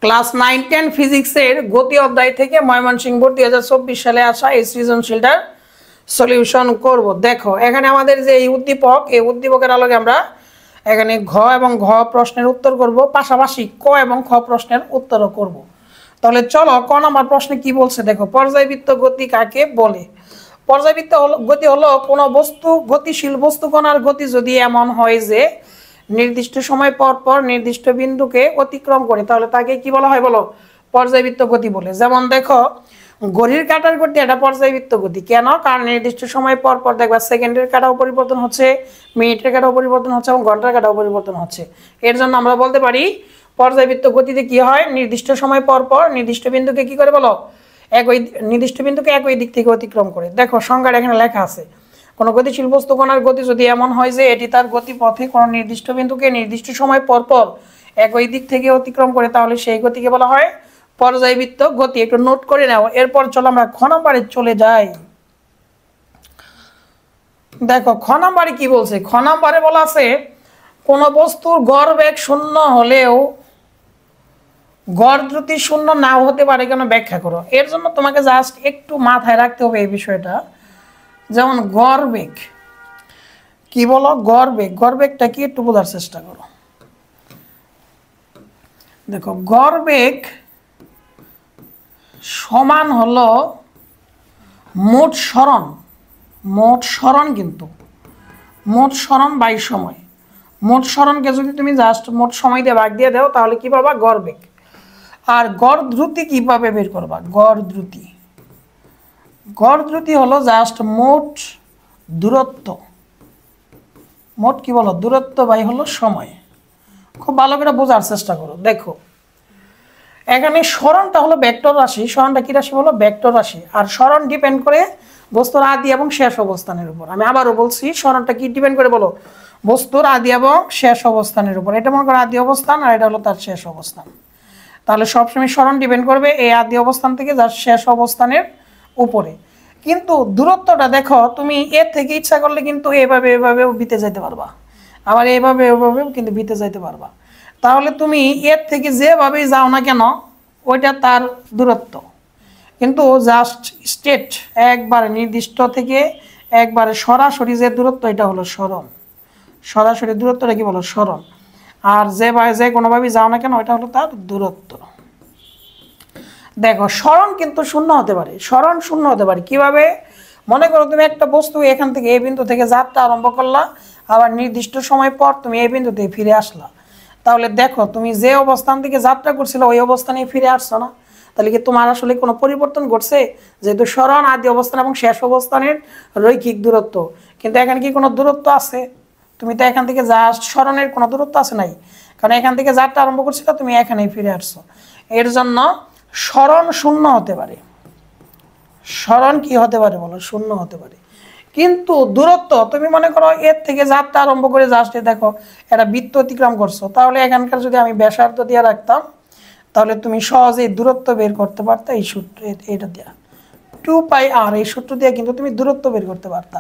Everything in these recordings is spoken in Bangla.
ক্লাস 9-10 ফিজিক্সের গতি অধ্যায় থেকে ময়মনসিংহ বোর্ড 2024 সালে আসা এই সৃজনশীলটার সলিউশন করব। দেখো এখানে আমাদের যে এই উদ্দীপকের আলোকে আমরা এখানে ঘ এবং ঘ প্রশ্নের উত্তর করব, পাশাপাশি ক এবং খ প্রশ্নের উত্তরও করব। তাহলে চলো ক নাম্বার প্রশ্নে কি বলছে দেখো, পর্যায়বৃত্ত গতি কাকে বলে? পর্যায়বৃত্ত গতি হলো কোনো গতিশীল বস্তু কণার গতি যদি এমন হয় যে নির্দিষ্ট সময় পর পর নির্দিষ্ট বিন্দুকে অতিক্রম করে, তাহলে তাকে কি বলা হয় বলো? পর্যায়বৃত্ত গতি বলে। যেমন দেখো ঘড়ির কাঁটার গতি এটা পর্যায়বৃত্ত গতি। কেন? কারণ নির্দিষ্ট সময় পর পর দেখবা সেকেন্ডের কাঁটাও পরিবর্তন হচ্ছে, মিনিটের কাঁটাও পরিবর্তন হচ্ছে এবং ঘন্টার কাঁটাও পরিবর্তন হচ্ছে। এর জন্য আমরা বলতে পারি পর্যায়বৃত্ত গতিতে কি হয়, নির্দিষ্ট সময় পর পর নির্দিষ্ট বিন্দুকে কি করে বলো? নির্দিষ্ট বিন্দুকে একই দিক থেকে অতিক্রম করে। দেখো সংজ্ঞাটা এখানে লেখা আছে, কোনো গতিশীল বস্তু কণার গতি যদি এমন হয় যে এটি তার গতিপথে কোনো নির্দিষ্ট বিন্দুকে নির্দিষ্ট সময় পর পর একই দিক থেকে অতিক্রম করে, তাহলে সেই গতিকে বলা হয় পর্যায়বৃত্ত গতি। একটু নোট করে নাও। এরপর চলো আমরা খ নম্বরে চলে যাই। দেখো খ নম্বরে কি বলছে, খ নম্বরে বলা আছে কোনো বস্তুর গড় বেগ শূন্য হলেও গড় দ্রুতি শূন্য নাও হতে পারে, কেন ব্যাখ্যা করো। এর জন্য তোমাকে জাস্ট একটু মাথায় রাখতে হবে এই বিষয়টা। যেমন গড় বেগ কি বলো, গড় বেগটা কি একটু বোঝার চেষ্টা করো। দেখো গড় বেগ সমান হলো মোট সরণ, কিন্তু মোট সরণ বাই সময়। মোট সরণকে যদি তুমি জাস্ট মোট সময় দিয়ে ভাগ দিয়ে দাও তাহলে কি পাবা? গড় বেগ। আর গড় দ্রুতি কিভাবে বের করবা? গড় দ্রুতি হলো জাস্ট মোট দূরত্ব, মোট কি বলো দূরত্ব বাই হলো সময়। খুব ভালো করে বোঝার চেষ্টা করো। দেখো এখানে সরণটা হলো ভেক্টর রাশি, সরণটা কি রাশি বলো? ভেক্টর রাশি। আর সরণ ডিপেন্ড করে বস্তুর আদি এবং শেষ অবস্থানের উপর। আমি আবারও বলছি, সরণটা কি ডিপেন্ড করে বলো? বস্তুর আদি এবং শেষ অবস্থানের উপর। এটা মনে করো আদি অবস্থান আর এটা হলো তার শেষ অবস্থান। তাহলে সবসময় সরণ ডিপেন্ড করবে এই আদি অবস্থান থেকে যার শেষ অবস্থানের উপরে। কিন্তু দূরত্বটা দেখো, তুমি এর থেকে ইচ্ছা করলে কিন্তু এভাবেও বিতে যেতে পারবা, আবার এভাবেও কিন্তু বিতে যেতে পারবা। তাহলে তুমি এর থেকে যেভাবেই যাও না কেন ওইটা তার দূরত্ব। কিন্তু জাস্ট স্ট্রেট একবারে নির্দিষ্ট থেকে একবারে সরাসরি যে দূরত্ব এটা হলো সরণ। সরাসরি দূরত্বটা কি বলো? সরণ। আর যে কোনোভাবেই যাও না কেন ওইটা হলো তার দূরত্ব। দেখো সরণ কিন্তু শূন্য হতে পারে, সরণ শূন্য হতে পারে কিভাবে? মনে করো তুমি একটা বস্তু এখান থেকে এই বিন্দু থেকে যাত্রা আরম্ভ করলা, আবার নির্দিষ্ট সময় পর তুমি এই বিন্দুতে ফিরে আসলা। তাহলে দেখো তুমি যে অবস্থান থেকে যাত্রা করছিলে ওই অবস্থানে ফিরে আসছো না, তাহলে কি তোমার আসলে কোনো পরিবর্তন ঘটছে? যেহেতু সরণ আদি অবস্থান এবং শেষ অবস্থানের রৈখিক দূরত্ব, কিন্তু এখানে কি কোনো দূরত্ব আছে? তুমি তো এখান থেকে জাস্ট সরণের কোনো দূরত্ব আছে নাই, কারণ এখান থেকে যাত্রা আরম্ভ করছিল তুমি এখানেই ফিরে আসছো। এর জন্য সরণ শূন্য হতে পারে। সরণ কি হতে পারে বলো? শূন্য হতে পারে। কিন্তু দূরত্ব তুমি মনে করো এর থেকে যাত্রা আরম্ভ করে জাস্ট দেখো একটা বৃত্ত অতিক্রম করছো, তাহলে এখানকার যদি আমি ব্যাসার্ধ দিয়ে রাখতাম তাহলে তুমি সহজেই দূরত্ব বের করতে পারতে এই সূত্র, এটা দেওয়া 2πr, এই সূত্র দিয়ে কিন্তু তুমি দূরত্ব বের করতে পারতা।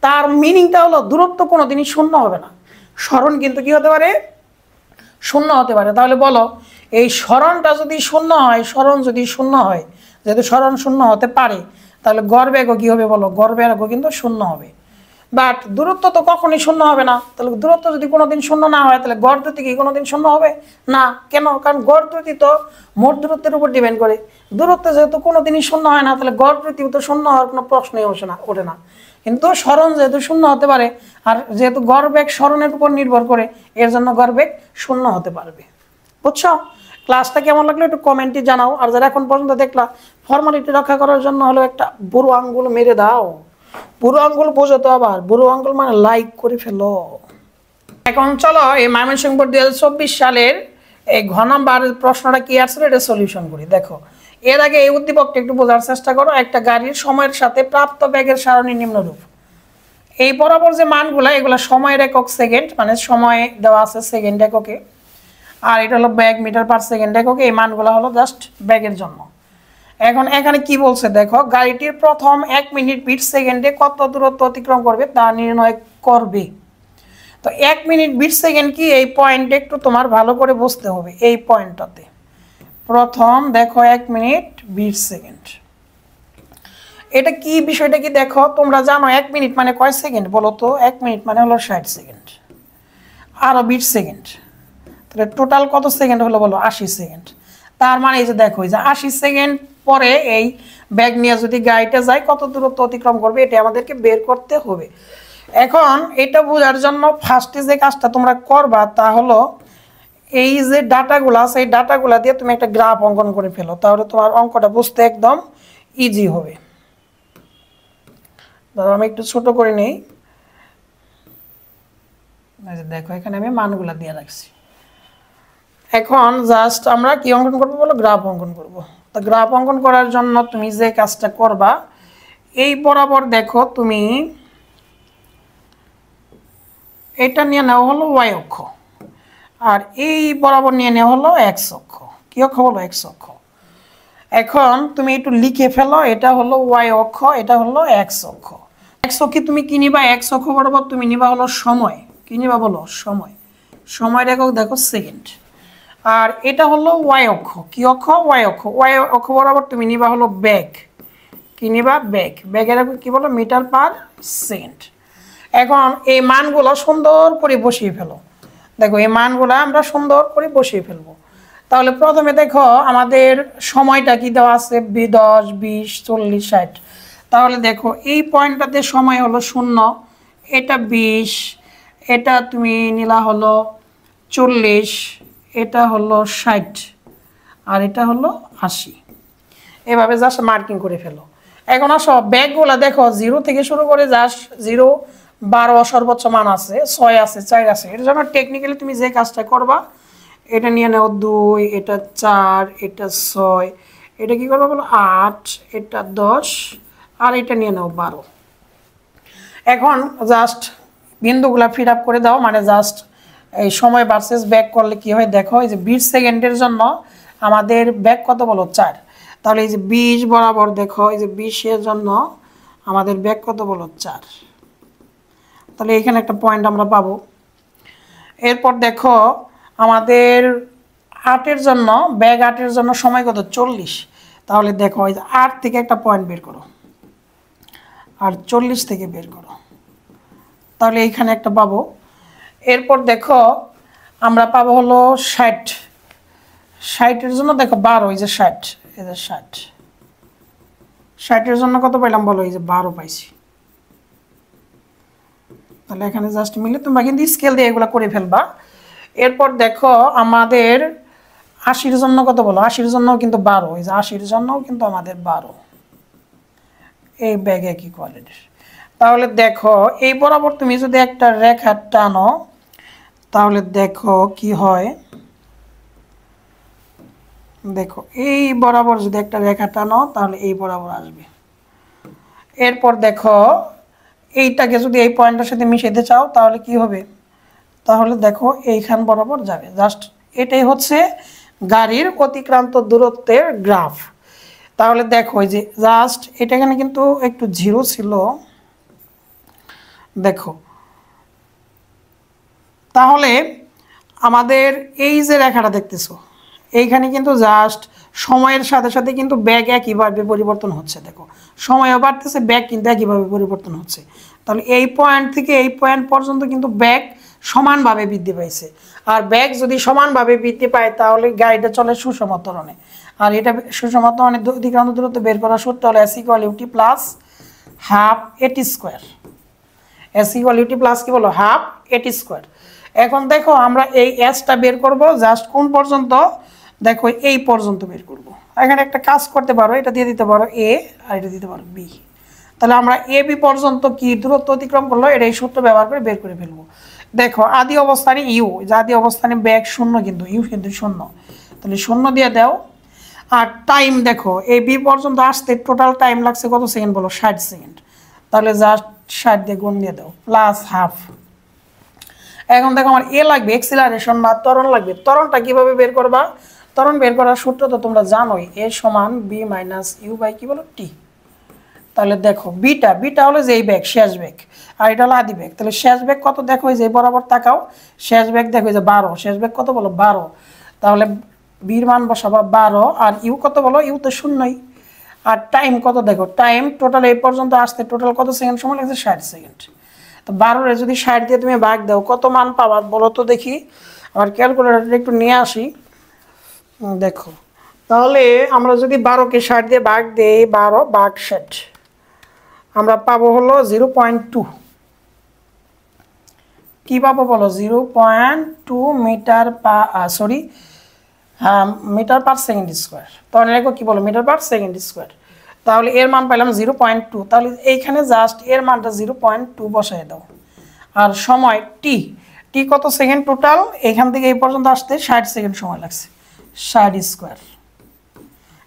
তার মিনিংটা হলো দূরত্ব কোনোদিনই শূন্য হবে না, সরণ কিন্তু কি হতে পারে? শূন্য হতে পারে। তাহলে বলো এই সরণটা যদি শূন্য হয়, সরণ যদি শূন্য হয়, যেহেতু সরণ শূন্য হতে পারে, তাহলে গড় বেগও কি হবে বলো? গড় বেগও কিন্তু শূন্য হবে। বাট দূরত্ব তো কখনই শূন্য হবে না। তাহলে দূরত্ব যদি কোনোদিন শূন্য না হয় তাহলে গড় দ্রুতি কি কোনোদিন শূন্য হবে না? কেন? কারণ গড় দ্রুতি তো মোট দূরত্বের উপর ডিপেন্ড করে। দূরত্ব যেহেতু কোনোদিনই শূন্য হয় না, তাহলে গড় দ্রুতি তো শূন্য হওয়ার কোনো প্রশ্নই ওঠে না। কিন্তু সরণ যেহেতু শূন্য হতে পারে, আর যেহেতু গড় বেগ সরণের উপর নির্ভর করে, এর জন্য গড় বেগ শূন্য হতে পারবে। বুঝছো? ক্লাসটা কেমন লাগলো একটু কমেন্টে জানাও। আর যারা এখন পর্যন্ত দেখলা, ফর্মালিটি রক্ষা করার জন্য হলো একটা বুড়ো আঙ্গুল মেরে দাও। বুড়ো আঙ্গুল বোঝো তো, আবার বুড়ো আঙ্গুল মানে লাইক করে ফেলো। এখন চলো এই ময়মনসিংহ বোর্ড 2024 সালের এই ঘ নাম্বারের প্রশ্নটা কি আসলে এটা সলিউশন করি। দেখো এর আগে এই উদ্দীপকটা একটু বোঝার চেষ্টা করো। একটা গাড়ির সময়ের সাথে প্রাপ্ত বেগের সারণী নিম্নরূপ। এই বরাবর যে মানগুলা এগুলো সময়ের একক সেকেন্ড, মানে সময় দেওয়া আছে সেকেন্ড এককে, আর এটা হলো ব্যাগ মিটার পার সেকেন্ড এককে। এই মানগুলো হলো জাস্ট ব্যাগের জন্য। এখন এখানে কি বলছে দেখো, গাড়িটির প্রথম 1 মিনিট 20 সেকেন্ডে কত দূরত্ব অতিক্রম করবে তা নির্ণয় করবে। তো 1 মিনিট 20 সেকেন্ড কি, এই পয়েন্টে একটু তোমার ভালো করে বুঝতে হবে। এই পয়েন্টটাতে প্রথম দেখো 1 মিনিট 20 সেকেন্ড। এটা কি বিষয়টা কি দেখো, তোমরা জানো 1 মিনিট মানে কয় সেকেন্ড বলো তো? 1 মিনিট মানে হলো 60 সেকেন্ড, আরও 20 সেকেন্ড, তাহলে টোটাল কত সেকেন্ড হলো বলো? 80 সেকেন্ড। তার মানে এই যে দেখো, এই যে 80 সেকেন্ড পরে এই ব্যাগ নিয়ে যদি গাড়িটা যায় কত দূরত্ব অতিক্রম করবে, এটা আমাদেরকে বের করতে হবে। এখন এটা বোঝার জন্য ফার্স্টে যে কাজটা তোমরা করবা তা হলো এই যে ডাটাগুলো আছে এই ডাটাগুলো দিয়ে তুমি একটা গ্রাফ অঙ্কন করে ফেলো, তাহলে তোমার অঙ্কটা বুঝতে একদম ইজি হবে। ধরো আমি একটু ছোট করে নেই, দেখো এখানে আমি মানগুলা দিয়ে রাখছি। এখন জাস্ট আমরা কি অঙ্কন করবো বলো? গ্রাফ অঙ্কন করব। তো গ্রাফ অঙ্কন করার জন্য তুমি যে কাজটা করবা, এই বরাবর দেখো তুমি এটা নিয়ে নেওয়া হলো ওয়াই অক্ষ, আর এই বরাবর নিয়ে নেওয়া হলো এক্স অক্ষ। কি অক্ষ বলো? এক্স অক্ষ। এখন তুমি একটু লিখে ফেলো, এটা হলো ওয়াই অক্ষ, এটা হলো এক্স অক্ষ। এক্স অক্ষে তুমি কি নিবা? এক্স অক্ষ বরাবর তুমি নিবা হলো সময়। কি নিবা বলো? সময়। সময় একক দেখো সেকেন্ড। আর এটা হলো ওয়াই অক্ষ। কি অক্ষ? ওয়াই অক্ষ। ওয়াই অক্ষ বরাবর তুমি নিবা হলো বেগ। কি নিবা? বেগ। বেগের একক কি বলো? Metre per second. এখন এই মানগুলো সুন্দর করে বসিয়ে ফেলো। দেখো এই মানগুলো আমরা সুন্দর করে বসিয়ে ফেলবো। তাহলে প্রথমে দেখো আমাদের সময়টা কি দেওয়া আছে? 10, 20, 40, 60। তাহলে দেখো এই পয়েন্টটাতে সময় হলো 0, এটা 20, এটা তুমি নিলা হলো 40, এটা হলো 60, আর এটা হলো 80। এভাবে জাস্ট মার্কিং করে ফেলো। এখন আসো ব্যাগগুলো দেখো 0 থেকে শুরু করে জাস্ট 0, 12 সর্বোচ্চ মান আছে, 6 আছে, 4 আছে। এর জন্য টেকনিক্যালি তুমি যে কাজটা করবা, এটা নিয়ে নাও 2, এটা 4, এটা 6, এটা কি করবা বলো? 8, এটা 10, আর এটা নিয়ে নাও 12। এখন জাস্ট বিন্দুগুলা ফিড আপ করে দাও, মানে জাস্ট এই সময় ভার্সেস ব্যাক করলে কি হয় দেখো, এই যে 20 সেকেন্ডের জন্য আমাদের ব্যাক কত বলো? 4। তাহলে এই যে 20 বরাবর দেখো, এই যে 20-এর জন্য আমাদের ব্যাক কত বলো? 4। তাহলে এখানে একটা পয়েন্ট আমরা পাবো। এরপর দেখো আমাদের 8-এর জন্য ব্যাক 8-এর জন্য সময় কত? 40। তাহলে দেখো এই যে 8 থেকে একটা পয়েন্ট বের করো, আর 40 থেকে বের করো, তাহলে এইখানে একটা পাবো। এরপর দেখো আমরা পাবো হলো 60। 60-এর জন্য দেখো 12, এই যে 60, এই যে 60। 60-এর জন্য কত পাইলাম বলো? এই যে 12 পাইছি। তাহলে এখানে জাস্ট মিলে তোমরা কিন্তু স্কেল দিয়ে এগুলো করে ফেলবা। এরপর দেখো আমাদের 80-এর জন্য কত বলো? 80-এর জন্যও কিন্তু 12, এই যে 80-এর জন্যও কিন্তু আমাদের 12। এই ব্যাগ একই কোয়ালিটির। তাহলে দেখো এই বরাবর তুমি যদি একটা রেখা টানো, তাহলে দেখো কি হয়। দেখো এই বরাবর যদি একটা রেখা টানো, তাহলে এই বরাবর আসবে। এরপর দেখো এইটাকে যদি এই পয়েন্টের সাথে মিশাইতে চাও, তাহলে কি হবে? তাহলে দেখো এইখান বরাবর যাবে। জাস্ট এটাই হচ্ছে গাড়ির অতিক্রান্ত দূরত্বের গ্রাফ। তাহলে দেখো এই যে জাস্ট এটা এখানে কিন্তু একটু 0 ছিল, দেখো। তাহলে আমাদের এই যে রেখাটা দেখতেছো, এইখানে কিন্তু জাস্ট সময়ের সাথে সাথে কিন্তু ব্যাগ একইভাবে পরিবর্তন হচ্ছে। দেখো সময়ও বাড়তেছে, ব্যাগ কিন্তু একইভাবে পরিবর্তন হচ্ছে। তাহলে এই পয়েন্ট থেকে এই পয়েন্ট পর্যন্ত কিন্তু ব্যাগ সমানভাবে বৃদ্ধি পাইছে। আর ব্যাগ যদি সমানভাবে বৃদ্ধি পায়, তাহলে গাড়িটা চলে সুষম ত্বরণে। আর এটা সুষম ত্বরণে অতিক্রান্ত দূরত্ব বের করার সূত্র হলো S=UT plus half AT square. S=UT plus কি বলো? Half AT square. এখন দেখো আমরা এই এসটা বের করব জাস্ট কোন পর্যন্ত? দেখো এই পর্যন্ত বের করব। এখানে একটা কাজ করতে পারো, এটা দিয়ে দিতে পারো A, আর এটা দিতে পারো B। তাহলে আমরা AB পর্যন্ত কি দূরত্ব অতিক্রম করলো, এটা এই সূত্র ব্যবহার করে বের করে ফেলবো। দেখো আদি অবস্থানে ইউ, যে আদি অবস্থানে ব্যাগ 0, কিন্তু ইউ কিন্তু 0, তাহলে 0 দিয়ে দাও। আর টাইম দেখো এই B পর্যন্ত আসতে টোটাল টাইম লাগছে কত সেকেন্ড বলো? 60 সেকেন্ড। তাহলে জাস্ট 60 দিয়ে গুণ দিয়ে দাও, প্লাস হাফ। এখন দেখো আমার এ লাগবে, এক্সিলারেশন বা ত্বরণ লাগবে। ত্বরণটা কিভাবে বের করবা? ত্বরণ বের করার সূত্র তো তোমরা জানোই, এ সমান B মাইনাস ইউ বাই কি বলো? টি। তাহলে দেখো বিটা হলো যে এই ব্যাগ, শেষ ব্যাগ, আর এটা হলো আদি ব্যাগ। তাহলে শেষ ব্যাগ কত দেখো, এই যে বরাবর তাকাও, শেষ ব্যাগ দেখো এই যে 12, শেষ ব্যাগ কত বলো? 12। তাহলে বির মান বসাবা 12 আর ইউ কত বলো, ইউ তো শূন্যই। আর টাইম কত দেখো, টাইম টোটাল এই পর্যন্ত আসতে টোটাল কত সেকেন্ড সময় লাগছে, 60 সেকেন্ড। তো 12 যদি 60 দিয়ে তুমি ভাগ দাও কত মান পাবা বলো তো দেখি। আবার ক্যালকুলেটর একটু নিয়ে আসি, দেখো তাহলে আমরা যদি 12কে 60 দিয়ে ভাগ দিই, 12 ভাগ 60, আমরা পাবো হলো 0.2। কি পাবো বলো, 0.2 metre metre per second square. তাহলে দেখো কি বলো, মিটার পার সেকেন্ড স্কোয়ার। তাহলে এর মান পাইলাম 0.2। তাহলে এইখানে জাস্ট এর মানটা 0.2 বসাই দাও। আর সময় টি, টি কত সেকেন্ড টোটাল, এখান থেকে এই পর্যন্ত আসতে 60 সেকেন্ড সময় লাগছে, 60 স্কোয়ার।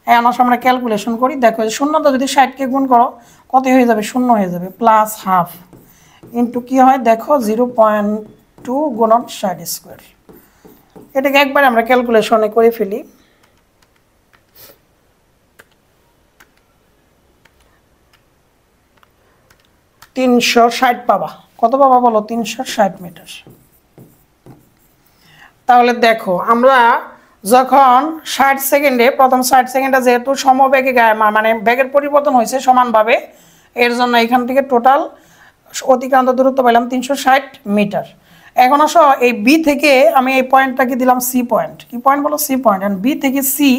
এখন আমরা ক্যালকুলেশন করি, দেখো শূন্যটা যদি 60কে গুণ করো কত হয়ে যাবে, শূন্য হয়ে যাবে, প্লাস হাফ ইন্টু কি হয় দেখো 0.2 গুণন 60 স্কোয়ার। এটাকে একবার আমরা ক্যালকুলেশনে করে ফেলি। 360 পাবা, কত পাবা বলো, 360 মিটার। তাহলে দেখো আমরা যখন 60 সেকেন্ডে, প্রথম 60 সেকেন্ডে যেহেতু সমবেগে মানে বেগের পরিবর্তন হয়েছে সমানভাবে, এর জন্য এখান থেকে টোটাল অতিক্রান্ত দূরত্ব পেলাম 360 মিটার। এখন আসো এই বি থেকে আমি এই পয়েন্টটাকে দিলাম সি পয়েন্ট। কি পয়েন্ট বলো, সি পয়েন্ট। অ্যান্ড বি থেকে সি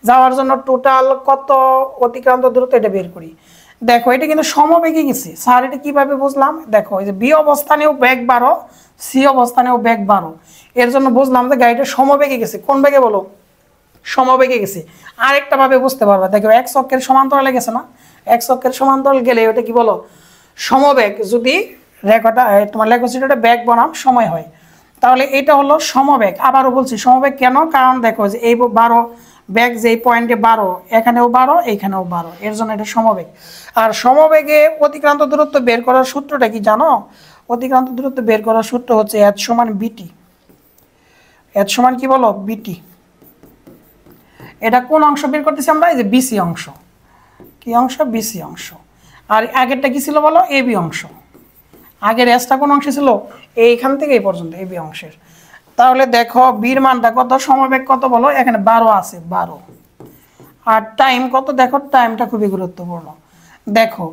যাওয়ার জন্য টোটাল কত অতিক্রান্ত দূরত্ব এটা বের করি। দেখো এটা কিন্তু সমবেগে গেছি স্যার, এটা কীভাবে বুঝলাম, দেখো এই যে বি অবস্থানেও বেগ 12, সি অবস্থানেও বেগ 12, এর জন্য বুঝলাম যে গাড়িটা সমবেগে গেছে। কোন বেগে বলো, সমবেগে গেছে। আরেকটা ভাবে বুঝতে পারবা, দেখো এক চক্রের সমান্তরালে গেছে না, এক চক্রের সমান্তরাল গেলে ওটা কি বলো, সমবেগ। যদি রেখাটা তোমার লেখচিত্রটা বেগ বনাম সময় হয়, তাহলে এটা হলো সমবেগ। আবারও বলছি সমবেগ কেন, কারণ দেখো যে এই 12 বেগ যে পয়েন্টে 12, এখানেও 12, এইখানেও 12, এর জন্য এটা সমবেগ। আর সমবেগে অতিক্রান্ত দূরত্ব বের করার সূত্রটা কি জানো, অতিক্রান্ত দূরত্ব বের করার সূত্র হচ্ছে এচ সমান বিটি। এচ সমান কি বলো, বিটি। এটা কোন অংশ বের করতেছি আমরা, এই যে বিসি অংশ। কি অংশ, বিসি অংশ। আর আগেরটা কি ছিল বলো, এবি অংশ। আগের এসটা কোন অংশে ছিল, এইখান থেকে এই পর্যন্ত এবি অংশের। তাহলে দেখো বির মানটা কত, সমবেগ কত বলো, এখানে 12 আছে, 12। আর টাইম কত দেখো, টাইমটা খুবই গুরুত্বপূর্ণ। দেখো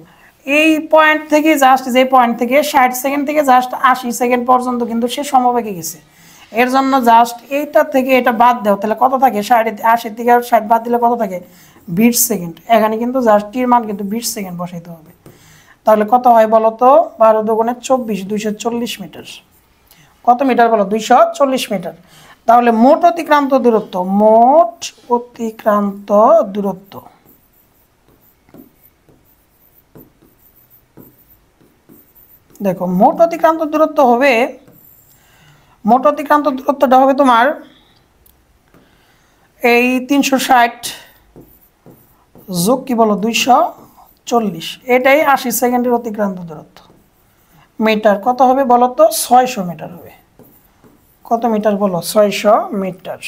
এই পয়েন্ট থেকে জাস্ট, যে পয়েন্ট থেকে 60 সেকেন্ড থেকে জাস্ট 80 সেকেন্ড পর্যন্ত কিন্তু সে সমবেগে গেছে। এর জন্য জাস্ট এইটা থেকে এটা বাদ দাও, তাহলে কত থাকে, 80 থেকে 60 বাদ দিলে কত থাকে, 20 সেকেন্ড। এখানে কিন্তু জাস্ট টির মান কিন্তু 20 সেকেন্ড বসাইতে হবে। তাহলে কত হয় বলো তো, 12 দুগুণে 24, 240 মিটার। কত মিটার বলো, 240 মিটার। তাহলে মোট অতিক্রান্ত দূরত্ব, মোট অতিক্রান্ত দূরত্ব দেখো, মোট অতিক্রান্ত দূরত্ব হবে, মোট অতিক্রান্ত দূরত্বটা হবে তোমার এই 360 যোগ কি বলো 240, এটাই 80 সেকেন্ডের অতিক্রান্ত দূরত্ব। মিটার কত হবে বলো তো, 600 মিটার হবে। কত মিটার বলো, 600 মিটার।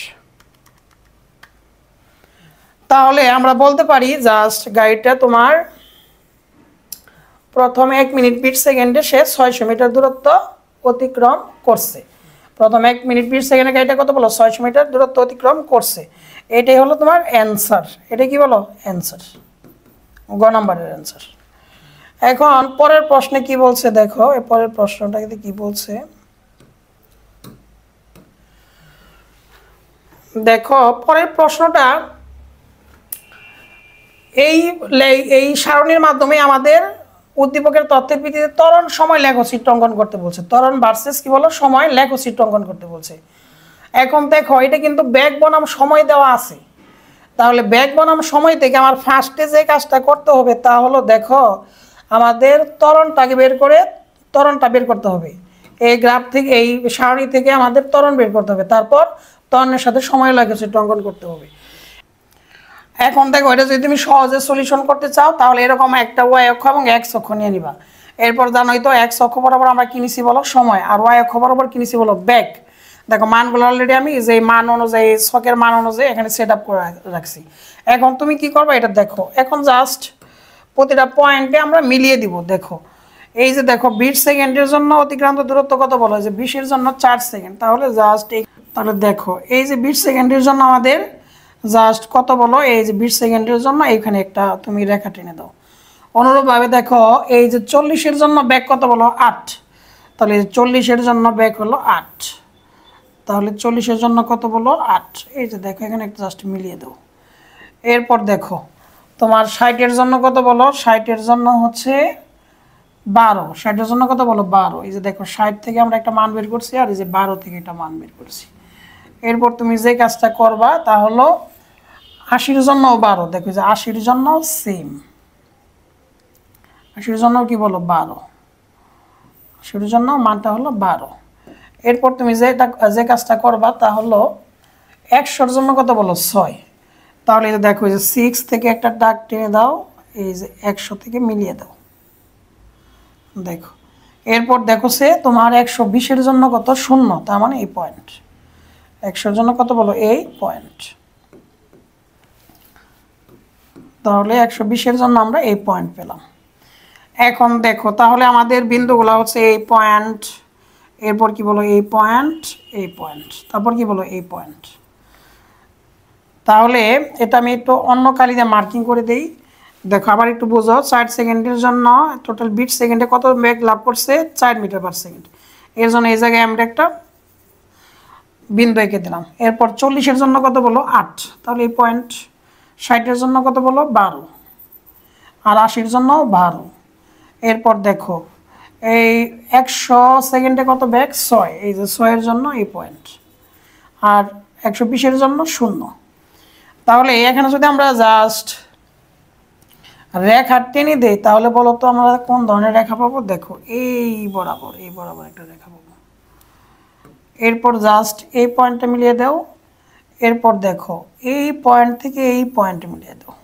তাহলে আমরা বলতে পারি জাস্ট গাড়িটা তোমার প্রথম 1 মিনিট 20 সেকেন্ডে সে 600 মিটার দূরত্ব অতিক্রম করছে। প্রথম 1 মিনিট 20 সেকেন্ডে গাড়িটা কত বলো, 600 মিটার দূরত্ব অতিক্রম করছে। এটাই হলো তোমার অ্যান্সার। এটা কি বলো, অ্যান্সার, গ নাম্বারের অ্যান্সার। এখন পরের প্রশ্নে কি বলছে দেখো, এই পরের প্রশ্নটাতে কি বলছে দেখো। পরের প্রশ্নটা এই সারণীর মাধ্যমে আমাদের উদ্দীপকের তথ্যের ভিত্তিতে ত্বরণ সময় লেখচিত্র অঙ্কন করতে বলছে। ত্বরণ ভার্সেস কি বলো, সময় লেখচিত্র অঙ্কন করতে বলছে। এখন দেখো এটা কিন্তু বেগ বনাম সময় দেওয়া আছে। তাহলে বেগ বনাম সময় থেকে আমার ফার্স্টে যে কাজটা করতে হবে তা হলো, দেখো আমাদের ত্বরণটাকে ত্বরণটা বের করতে হবে। এই গ্রাফ থেকে, এই সারণী থেকে আমাদের ত্বরণ বের করতে হবে, তারপর ত্বরণের সাথে সময় লেখচিত্র অঙ্কন করতে হবে। এখন দেখো এটা যদি তুমি সহজে সলিউশন করতে চাও তাহলে এরকম একটা ওয়াই অক্ষ এবং এক্স অক্ষ নিয়ে নিবা। এরপর জানোই তো এক্স অক্ষ বরাবর আমরা কি নিছি বলো, সময়, আর ওয়াই অক্ষ বরাবর কি নিছি বলো, বেগ। দেখো মানগুলো অলরেডি আমি যে মান অনুযায়ী, ছকের মান অনুযায়ী এখানে সেট আপ করে রাখছি। এখন তুমি কি করবে এটা দেখো, এখন জাস্ট প্রতিটা পয়েন্টে আমরা মিলিয়ে দিব। দেখো এই যে দেখো 20 সেকেন্ডের জন্য অতিক্রান্ত দূরত্ব কত বলো, যে 20 এর জন্য 4 সেকেন্ড, তাহলে জাস্ট এই তাহলে দেখো এই যে 20 সেকেন্ডের জন্য আমাদের জাস্ট কত বলো, এই যে 20 সেকেন্ডের জন্য এইখানে একটা তুমি রেখা টেনে দাও। অনুরূপভাবে দেখো এই যে 40-এর জন্য ব্যাক কত বলো 8, তাহলে 40-এর জন্য ব্যাক হলো 8, তাহলে 40-এর জন্য কত বলো 8। এই যে দেখো এখানে একটা জাস্ট মিলিয়ে দাও। এরপর দেখো তোমার 60-এর জন্য কত বলো, 60-এর জন্য হচ্ছে 12, 60-এর জন্য কত বলো 12। এই যে দেখো 60 থেকে আমরা একটা মান বের করছি আর এই যে 12 থেকে একটা মান বের করছি। এরপর তুমি যে কাজটা করবা তা হলো 80-এর জন্য 12, দেখো যে 80-এর জন্য সেম, 80-এর জন্য কি বলো 12, 80-এর জন্য মানটা হলো 12। এরপর তুমি যে কাজটা করবা তা হলো 100-এর জন্য কত বলো 6, তাহলে এই যে দেখো যে 6 থেকে একটা দাগ টেনে দাও, এই যে 100 থেকে মিলিয়ে দাও। দেখো এরপর দেখো সে তোমার 120-এর জন্য কত 0, তার মানে এই পয়েন্ট। 100-এর জন্য কত বলো এই পয়েন্ট, তাহলে 120-এর জন্য আমরা এই পয়েন্ট পেলাম। এখন দেখো তাহলে আমাদের বিন্দুগুলো হচ্ছে এই পয়েন্ট, এরপর কি বলো এই পয়েন্ট, এই পয়েন্ট, তারপর কি বলো এই পয়েন্ট। তাহলে এটা আমি একটু অন্য কালিতে মার্কিং করে দেই। দেখো আবার একটু বোঝো, 4 সেকেন্ডের জন্য টোটাল 20 সেকেন্ডে কত বেগ লাভ করছে 4 মিটার পার সেকেন্ড। এর জন্য এই জায়গায় আমরা একটা বিন্দু এঁকে দিলাম। এরপর 40-এর জন্য কত বলো 8, তাহলে এই পয়েন্ট। 60-এর জন্য কত বলো 12, আর 80-এর জন্য 12। এরপর দেখো এই 100 সেকেন্ডে কত বেগ 6, এই যে 6-এর জন্য এই পয়েন্ট, আর 120-এর জন্য 0। তাহলে এখানে যদি আমরা জাস্ট রেখা টেনে দেই তাহলে বলো তো আমরা কোন ধরনের রেখা পাবো। দেখো এই বরাবর একটা রেখা পাবো। এরপর জাস্ট এই পয়েন্টটা মিলিয়ে দাও। এরপর দেখো এই পয়েন্ট থেকে এই পয়েন্ট মিলিয়ে দাও,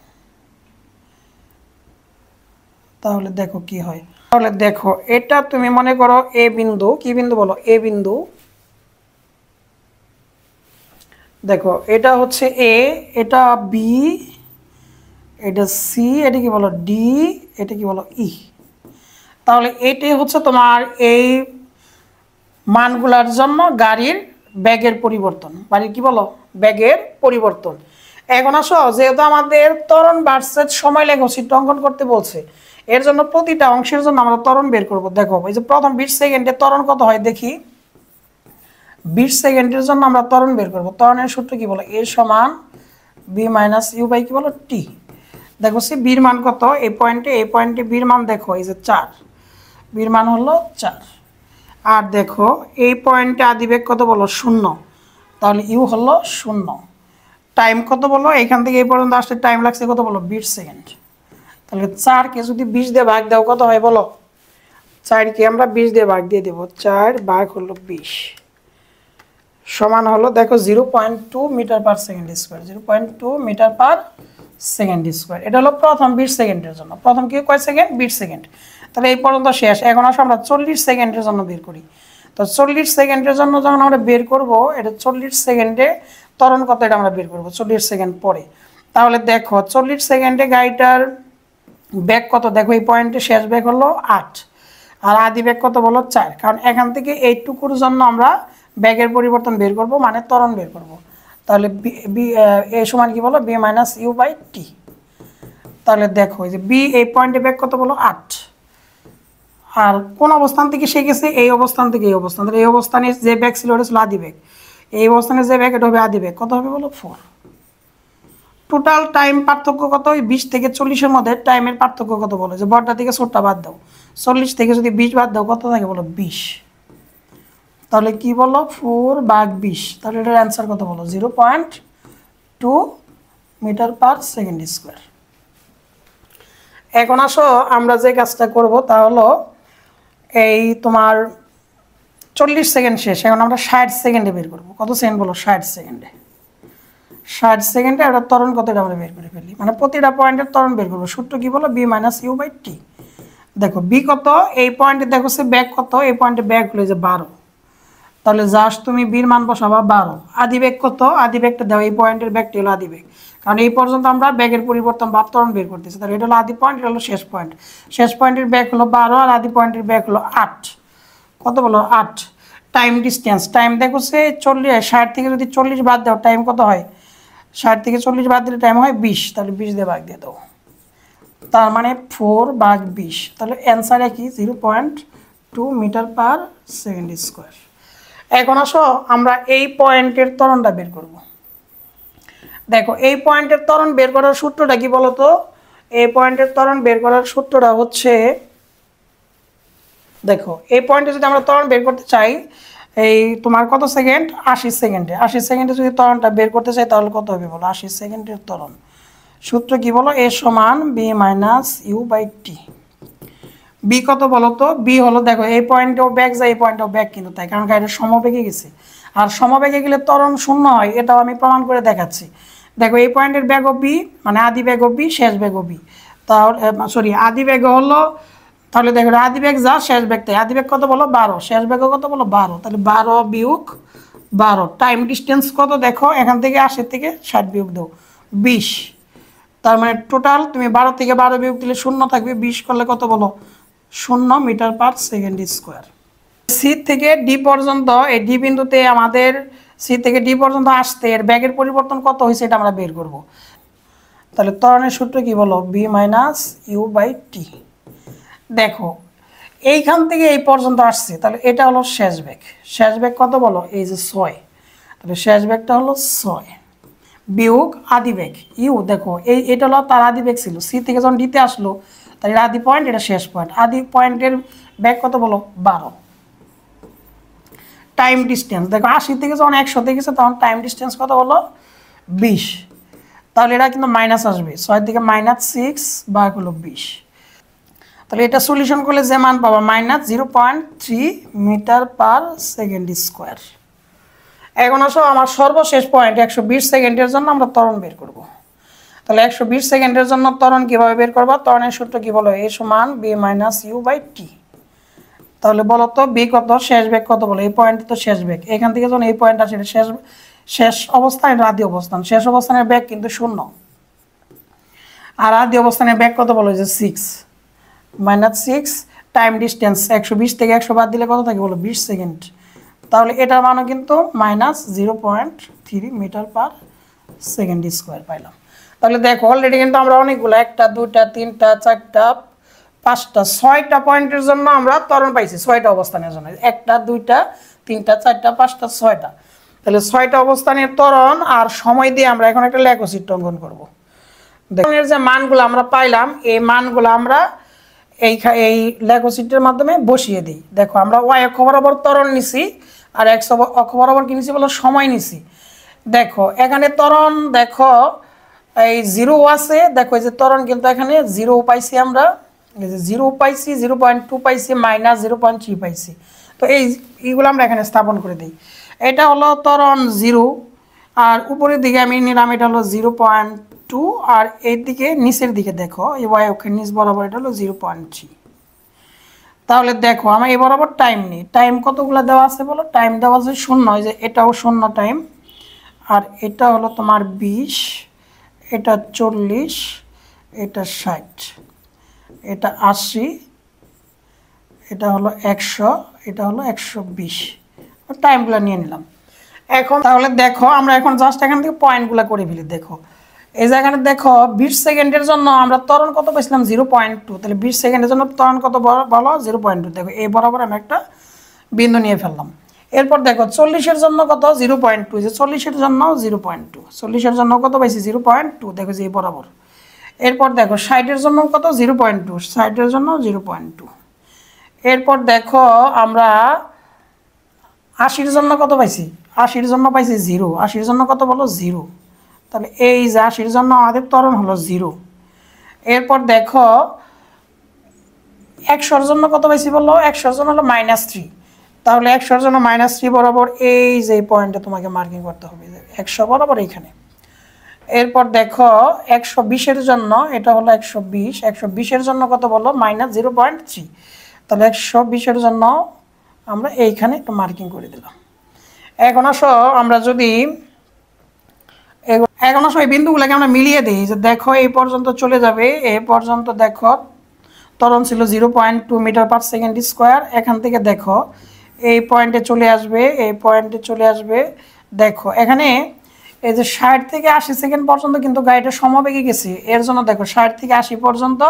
তাহলে দেখো কি হয়। তাহলে দেখো এটা তুমি মনে করো এ বিন্দু, কি বিন্দু বলো এ বিন্দু। দেখো এটা হচ্ছে এ, এটা বি, এটা সি, এটা কি বলো ডি, এটা কি বলো ই। তাহলে এটাই হচ্ছে তোমার এই মানগুলার জন্য গাড়ির ব্যাগের পরিবর্তন, মানে কি বলো ব্যাগের পরিবর্তন। এখন আসো যেহেতু আমাদের ত্বরণ ভার্সেস সময় লেখো চিত্র অঙ্কন করতে বলছে, এর জন্য প্রতিটা অংশের জন্য আমরা ত্বরণ বের করব। দেখো এই যে প্রথম 20 সেকেন্ডে ত্বরণ কত হয় দেখি। 20 সেকেন্ডের জন্য আমরা ত্বরণ বের করব। ত্বরণের সূত্র কি বলো, এ সমান বি মাইনাস ইউ বাই কি বলো টি। দেখো সে বির মান কত এই পয়েন্টে বির মান দেখো এই যে 4, বির মান হলো 4। আর দেখো এই পয়েন্টে আদিবেগ কত বলো 0, তাহলে ইউ হলো 0। টাইম কত বলো, এখান থেকে এই পর্যন্ত আসতে টাইম লাগছে কত বলো 20 সেকেন্ড। তাহলে 4কে যদি 20 দিয়ে ভাগ দাও কত হয় বলো, 4কে আমরা 20 দিয়ে ভাগ দিয়ে দেবো, 4 ভাগ হলো 20 সমান হলো দেখো 0.2 metre per second square, 0.2 metre per second square. এটা হলো প্রথম 20 সেকেন্ডের জন্য। প্রথম কি কয় সেকেন্ড 20 সেকেন্ড, তাহলে এই পর্যন্ত শেষ। এখন আসো আমরা 40 সেকেন্ডের জন্য বের করি। তো 40 সেকেন্ডের জন্য যখন আমরা বের করব, এটা 40 সেকেন্ডে ত্বরণ কত এটা আমরা বের করব 40 সেকেন্ড পরে। তাহলে দেখো 40 সেকেন্ডে গাড়িটার ব্যাগ কত, দেখো এই পয়েন্টে শেষ ব্যাগ হলো 8, আর আদি ব্যাগ কত বলো 4, কারণ এখান থেকে এইটুকুর জন্য আমরা ব্যাগের পরিবর্তন বের করব, মানে ত্বরণ বের করব। তাহলে বি এ সমান কি বলো বি মাইনাস ইউ বাই টি। তাহলে দেখো এই যে বি এই পয়েন্টে ব্যাগ কত বলো 8, আর কোন অবস্থান থেকে সে গেছে এই অবস্থান থেকে এই অবস্থান, তাহলে এই অবস্থানে যে ব্যাগ ছিল ওটা ছিল আদি ব্যাগ, এই অবস্থানে যে ব্যাগ এটা হবে আদি ব্যাগ, কত হবে বলো 4। টোটাল টাইম পার্থক্য কত, ওই 20 থেকে 40-এর মধ্যে টাইমের পার্থক্য কত বলো, যে বড়টা থেকে ছোটটা বাদ দাও, 40 থেকে যদি 20 বাদ দাও কত থাকে বলো 20। তাহলে কি বলো 4 ভাগ 20, তাহলে এটার অ্যান্সার কত বলো 0.2 মিটার পার সেকেন্ড স্কোয়ার। এখন আসো আমরা যে কাজটা করব তা হলো এই তোমার 40 সেকেন্ড শেষ, এখন আমরা 60 সেকেন্ডে বের করবো। কত সেকেন্ড বলো 60 সেকেন্ডে, 60 সেকেন্ডে একটা ত্বরণ কত এটা আমরা বের করে ফেলি, মানে প্রতিটা পয়েন্টের ত্বরণ বের করবো। সূত্র কি বলো বি মাইনাস ইউ বাই টি। দেখো বি কত, এই পয়েন্টে দেখো সে ব্যাগ কত, এই পয়েন্টে ব্যাগ হলো যে 12, তাহলে জাস্ট তুমি বির মান বসাবা 12। আদি ব্যাগ কত, আদি ব্যাগটা দাও, এই পয়েন্টের ব্যাগটি হলো আদি ব্যাগ, কারণ এই পর্যন্ত আমরা ব্যাগের পরিবর্তন বা ত্বরণ বের করতেছি। তাহলে এটা হলো আদি পয়েন্ট, এটা হলো শেষ পয়েন্ট। শেষ পয়েন্টের ব্যাগ হলো 12 আর আদি পয়েন্টের ব্যাগ হলো 8, কত বলো 8। টাইম ডিস্টেন্স, টাইম দেখো সে 40, 60 থেকে যদি 40 বাদ দাও টাইম কত হয়? 60 থেকে 40 বাদ দিলে টাইম হয় 20, তাহলে 20 দিয়ে ভাগ দিয়ে দাও, তার মানে 4/20। তাহলে অ্যান্সার কি? 0.2 মিটার পার সেকেন্ড স্কোয়ার। এখন আসো আমরা এই পয়েন্টের ত্বরণটা বের করব। দেখো এই পয়েন্টের ত্বরণ বের করার সূত্রটা কি বলো তো? এই পয়েন্টের ত্বরণ বের করার সূত্রটা হচ্ছে, দেখো এই পয়েন্টে যদি আমরা ত্বরণ বের করতে চাই, এই তোমার কত সেকেন্ড? 80 সেকেন্ডে। 80 সেকেন্ডে যদি ত্বরণটা বের করতে চাই তাহলে কত হবে বলো? 80 সেকেন্ডের ত্বরণ সূত্র কি বলো? a সমান b minus u by t. B কত বলো তো? বি হলো, দেখো এই পয়েন্টেও ব্যাক যায়, এই পয়েন্টেও ব্যাক কিন্তু তাই, কারণ এটা সমবেগে গেছে। আর সমবেগে গেলে ত্বরণ শূন্য হয়, এটাও আমি প্রমাণ করে দেখাচ্ছি। দেখো এই পয়েন্টের ব্যাগ ও বি, মানে আদি ব্যাগ ও বি, শেষ ব্যাগ ও বি। তাহলে সরি, আদি ব্যাগ হলো, তাহলে দেখো আদি ব্যাগ যা, শেষ ব্যাগ তাই। আদি ব্যাগ কত বলো? 12, শেষ ব্যাগও কত বলো? 12। তাহলে 12 বিয়োগ 12, টাইম ডিস্টেন্স কত? দেখো এখান থেকে 80 থেকে 60 বিয়োগ দাও, 20। তার মানে টোটাল তুমি 12 থেকে 12 বিয়োগ দিলে শূন্য থাকবে, 20 করলে কত বলো? 0 metre per second square. C থেকে ডি পর্যন্ত, এই ডি বিন্দুতে আমাদের সি থেকে ডি পর্যন্ত আসতে এর ব্যাগের পরিবর্তন কত হয়েছে এটা আমরা বের করব। তাহলে ত্বরণের সূত্র কি বলো? বি মাইনাস ইউ বাই টি। দেখো এইখান থেকে এই পর্যন্ত আসছে, তাহলে এটা হলো শেষ ব্যাগ। শেষ ব্যাগ কত বলো? এই যে 6, তাহলে শেষ ব্যাগটা হলো 6 বিয়োগ আদি ব্যাগ ইউ। দেখো এটা হলো তার আদি ব্যাগ ছিল, সি থেকে যখন ডিতে আসলো তাহলে আদি পয়েন্ট, এটা শেষ পয়েন্ট। আদি পয়েন্টের ব্যাগ কত বলো? 12। টাইম ডিস্টেন্স দেখো 80 থেকে যখন 100 গেছে তখন টাইম ডিস্টেন্স কত হলো? 20। তাহলে এটা কিন্তু মাইনাস আসবে, 6 থেকে -6 বা হলো 20। তাহলে এটা সলিউশন করলে যে মান পাবো -0.3 মিটার পার সেকেন্ড স্কোয়ার। এখন আসো আমার সর্বশেষ পয়েন্ট 120 সেকেন্ডের জন্য আমরা ত্বরণ বের করব। তাহলে 120 সেকেন্ডের জন্য ত্বরণ কীভাবে বের করবো? ত্বরণের সূত্র কি বলো? এ সমান বি মাইনাস ইউ বাই টি। তাহলে বলো তো বি কত, শেষ বেগ কত বলো? এই পয়েন্ট তো শেষ বেগ, এখান থেকে যখন এই পয়েন্ট আসে শেষ, শেষ অবস্থান, এটা আদি অবস্থান। শেষ অবস্থানের বেগ কিন্তু 0, আর আদি অবস্থানের বেগ কত বলো? যে 6 -6। টাইম ডিস্টেন্স 120 থেকে 100 বাদ দিলে কত থাকে বলো? 20 সেকেন্ড। তাহলে এটার মানও কিন্তু -0.3 মিটার পার সেকেন্ড স্কোয়ার পাইলাম। তাহলে দেখো অলরেডি কিন্তু আমরা অনেকগুলো, 1টা 2টা 3টা 4টা 5টা 6টা পয়েন্টের জন্য আমরা ত্বরণ পাইছি, 6টা অবস্থানের জন্য। 1টা 2টা 3টা 4টা 5টা 6টা। তাহলে 6টা অবস্থানের ত্বরণ আর সময় দিয়ে আমরা এখন একটা লেখচিত্র অঙ্কন করবো। দেখুন যে মানগুলো আমরা পাইলাম, এই মানগুলো আমরা এই লেখচিত্রের মাধ্যমে বসিয়ে দিই। দেখো আমরা ওয়াই অক্ষ বরাবর ত্বরণ নিছি, আর এক্স অক্ষ বরাবর কি নিছি বলো? সময় নিছি। দেখো এখানে ত্বরণ, দেখো এই 0 আছে, দেখো এই যে ত্বরণ কিন্তু এখানে 0 পাইছি আমরা, এই যে 0 পাইছি, 0.2 পাইছি, -0.3 পাইছি। তো এইগুলো আমরা এখানে স্থাপন করে দিই। এটা হলো ত্বরণ 0, আর উপরের দিকে আমি নিলাম এটা হলো 0.2, আর এই দিকে নিচের দিকে দেখো এই ওয়াই অক্ষের নিচ বরাবর এটা হলো 0.3। তাহলে দেখো আমার এই বরাবর টাইম নেই, টাইম কতগুলো দেওয়া আছে বলো? টাইম দেওয়া আছে 0, যে এটাও 0 টাইম, আর এটা হলো তোমার 20, এটা 40, এটা 60, এটা 80, এটা হলো 100, এটা হলো 120। টাইমগুলো নিয়ে নিলাম। এখন তাহলে দেখো আমরা এখন জাস্ট এখান থেকে পয়েন্টগুলো করে ফেলি। দেখো এই জায়গাটা দেখো 20 সেকেন্ডের জন্য আমরা ত্বরণ কত পেয়েছিলাম? 0.2। তাহলে 20 সেকেন্ডের জন্য ত্বরণ কত বলো? 0.2। দেখো এই বরাবর আমি একটা বিন্দু নিয়ে ফেললাম। এরপর দেখো 40-এর জন্য কত? 0.2। যে 40-এর জন্য 0.2, 40-এর জন্য কত পাইছি? 0.2। দেখো যে এই বরাবর। এরপর দেখো 60-এর জন্য কত? 0.2, 60-এর জন্য 0.2। এরপর দেখো আমরা 80-এর জন্য কত পাইছি? 80-এর জন্য পাইছি 0, 80-এর জন্য কত বলো? 0। তাহলে এই যে 80-এর জন্য আমাদের ত্বরণ হলো 0। এরপর দেখো 100-এর জন্য কত পাইছি বললো? 100-এর জন্য হলো -3। তাহলে 100-এর জন্য -3 বরাবর এই যে পয়েন্টে তোমাকে মার্কিং করতে হবে, 100 বরাবর এইখানে। এরপর দেখো 120-এর জন্য এটা হলো 120, 120-এর জন্য কত বললো? -0.3। তাহলে 120-এর জন্য আমরা এইখানে একটু মার্কিং করে দিলাম। এখন আসো আমরা যদি এখন আসো এই বিন্দুগুলোকে আমরা মিলিয়ে দিই, যে দেখো এই পর্যন্ত চলে যাবে, এই পর্যন্ত দেখো ত্বরণ ছিল 0.2 মিটার পার সেকেন্ড স্কোয়ার। এখান থেকে দেখো এই পয়েন্টে চলে আসবে, এই পয়েন্টে চলে আসবে। দেখো এখানে এই যে 60 থেকে 80 সেকেন্ড পর্যন্ত কিন্তু গাড়িটা সমবেগে গেছে। এর জন্য দেখো 60 থেকে 80 পর্যন্ত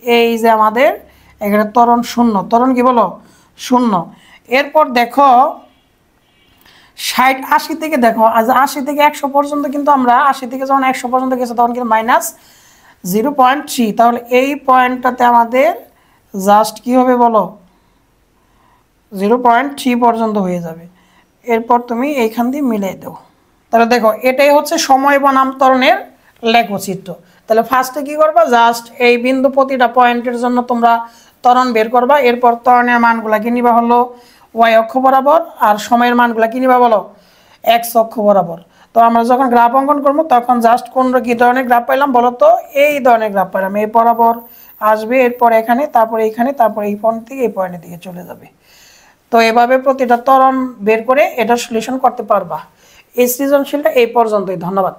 এই যে আমাদের এখানে ত্বরণ শূন্য, ত্বরণ কি বলো শূন্য। এরপর দেখো 60 80 থেকে দেখো আজ 80 থেকে 100 পর্যন্ত কিন্তু আমরা 80 থেকে যখন 100 পর্যন্ত গেছে তখন কিন্তু -0.3। তাহলে এই পয়েন্টটাতে আমাদের জাস্ট কি হবে বলো 0.3 পর্যন্ত হয়ে যাবে। এরপর তুমি এইখান দিয়ে মিলাই দাও। তাহলে দেখো এটাই হচ্ছে সময় বনাম ত্বরণের লেখচিত্র। তাহলে ফার্স্টে কি করবা, জাস্ট এই বিন্দু প্রতিটা পয়েন্টের জন্য তোমরা ত্বরণ বের করবা। এরপর ত্বরণের মানগুলাকে নিবা হলো ওয়াই অক্ষ বরাবর, আর সময়ের মানগুলা কি নিবা বলো এক্স অক্ষ বরাবর। তো আমরা যখন গ্রাফ অঙ্কন করবো তখন জাস্ট কোন কি ধরনের গ্রাফ পাইলাম বলো তো, এই ধরনের গ্রাফ পাইলাম। এই বরাবর আসবে, এরপর এখানে, তারপর এইখানে, তারপর এই পয়েন্ট থেকে এই পয়েন্টের দিকে চলে যাবে। তো এভাবে প্রতিটা ত্বরণ বের করে এটা সলিউশন করতে পারবা। এই সৃজনশীলটা এই পর্যন্তই। ধন্যবাদ।